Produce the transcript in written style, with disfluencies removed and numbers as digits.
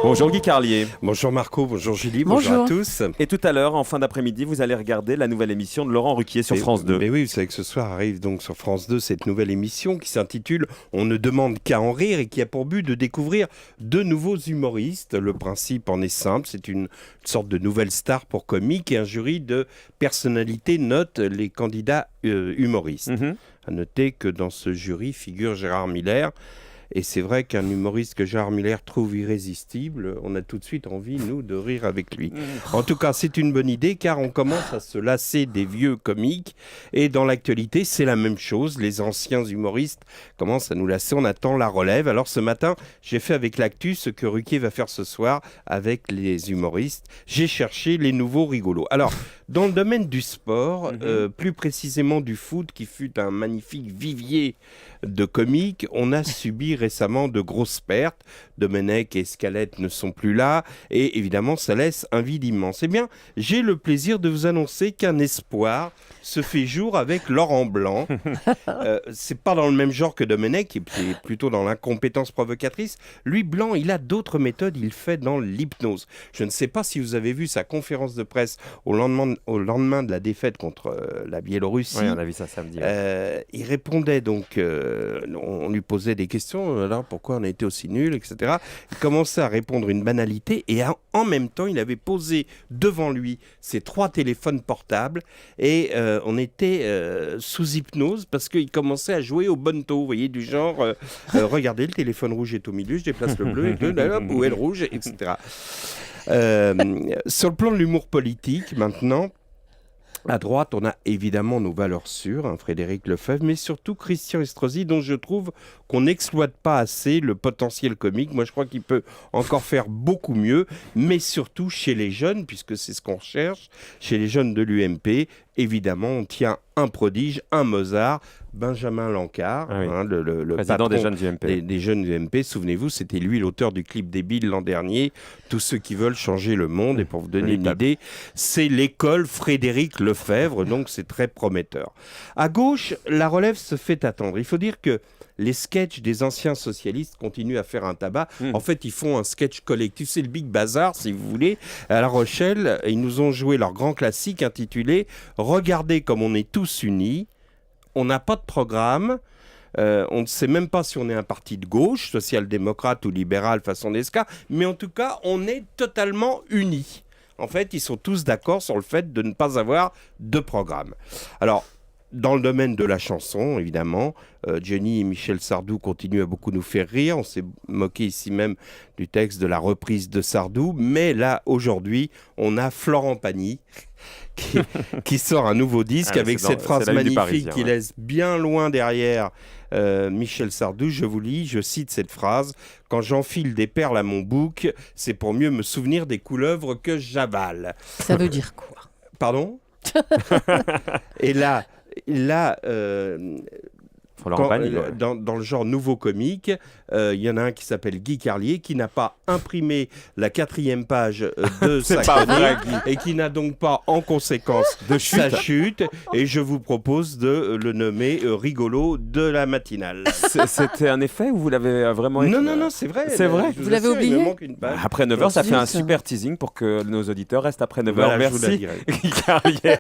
Bonjour Guy Carlier. Bonjour Marco, bonjour Julie, bonjour à tous. Et tout à l'heure, en fin d'après-midi, vous allez regarder la nouvelle émission de Laurent Ruquier sur France 2. Mais oui, vous savez que ce soir arrive donc sur France 2 cette nouvelle émission qui s'intitule « On ne demande qu'à en rire » et qui a pour but de découvrir de nouveaux humoristes. Le principe en est simple, c'est une sorte de nouvelle star pour comique et un jury de personnalités note les candidats humoristes. À noter que dans ce jury figure Gérard Miller. Et c'est vrai qu'un humoriste que Gérard Miller trouve irrésistible, on a tout de suite envie, nous, de rire avec lui. En tout cas, c'est une bonne idée car on commence à se lasser des vieux comiques. Et dans l'actualité, c'est la même chose. Les anciens humoristes commencent à nous lasser. On attend la relève. Alors ce matin, j'ai fait avec l'actu ce que Ruquier va faire ce soir avec les humoristes. J'ai cherché les nouveaux rigolos. Alors, dans le domaine du sport, plus précisément du foot, qui fut un magnifique vivier de comiques, on a subi récemment de grosses pertes. Domenech et Scalette ne sont plus là et évidemment ça laisse un vide immense. Eh bien, j'ai le plaisir de vous annoncer qu'un espoir se fait jour avec Laurent Blanc. C'est pas dans le même genre que Domenech, qui est plutôt dans l'incompétence provocatrice. Lui, Blanc, il a d'autres méthodes, il fait dans l'hypnose. Je ne sais pas si vous avez vu sa conférence de presse au lendemain de la défaite contre la Biélorussie. Oui, on a vu ça samedi. Il répondait donc, on lui posait des questions, alors pourquoi on a été aussi nul, etc. Il commençait à répondre une banalité et en même temps, il avait posé devant lui ses 3 téléphones portables et on était sous hypnose parce qu'il commençait à jouer au bonneto, vous voyez, du genre, regardez, le téléphone rouge est au milieu, je déplace le bleu, et où est le rouge, etc. Sur le plan de l'humour politique, maintenant, à droite, on a évidemment nos valeurs sûres, Frédéric Lefebvre, mais surtout Christian Estrosi, dont je trouve qu'on n'exploite pas assez le potentiel comique. Moi, je crois qu'il peut encore faire beaucoup mieux, mais surtout chez les jeunes, puisque c'est ce qu'on recherche, chez les jeunes de l'UMP. Évidemment, on tient un prodige, un Mozart, Benjamin Lancard, le président des jeunes UMP. Des jeunes UMP. Souvenez-vous, c'était lui l'auteur du clip débile l'an dernier, Tous ceux qui veulent changer le monde. Et pour vous donner une idée, c'est l'école Frédéric Lefebvre, donc c'est très prometteur. À gauche, la relève se fait attendre. Il faut dire que les sketchs des anciens socialistes continuent à faire un tabac. En fait, ils font un sketch collectif. C'est le Big Bazar, si vous voulez. À La Rochelle, ils nous ont joué leur grand classique intitulé « Regardez comme on est tous unis ». On n'a pas de programme. On ne sait même pas si on est un parti de gauche, social-démocrate ou libéral façon Nesca. Mais en tout cas, on est totalement unis. En fait, ils sont tous d'accord sur le fait de ne pas avoir de programme. Alors, dans le domaine de la chanson, évidemment, Johnny et Michel Sardou continuent à beaucoup nous faire rire. On s'est moqué ici même du texte de la reprise de Sardou. Mais là, aujourd'hui, on a Florent Pagny qui sort un nouveau disque avec cette phrase magnifique qui laisse bien loin derrière Michel Sardou. Je vous lis, je cite cette phrase. « Quand j'enfile des perles à mon bouc, c'est pour mieux me souvenir des couleuvres que j'avale. » Ça veut dire quoi? Pardon? Et là, dans le genre nouveau comique, il y en a un qui s'appelle Guy Carlier qui n'a pas imprimé la 4e page de sa chronique et qui n'a donc pas en conséquence sa chute. Et je vous propose de le nommer rigolo de la matinale. C'était un effet ou vous l'avez vraiment... Non, c'est vrai. C'est vrai. Vous l'avez oublié? Après 9h, ça fait un super teasing pour que nos auditeurs restent après 9h. Voilà, merci Guy Carlier.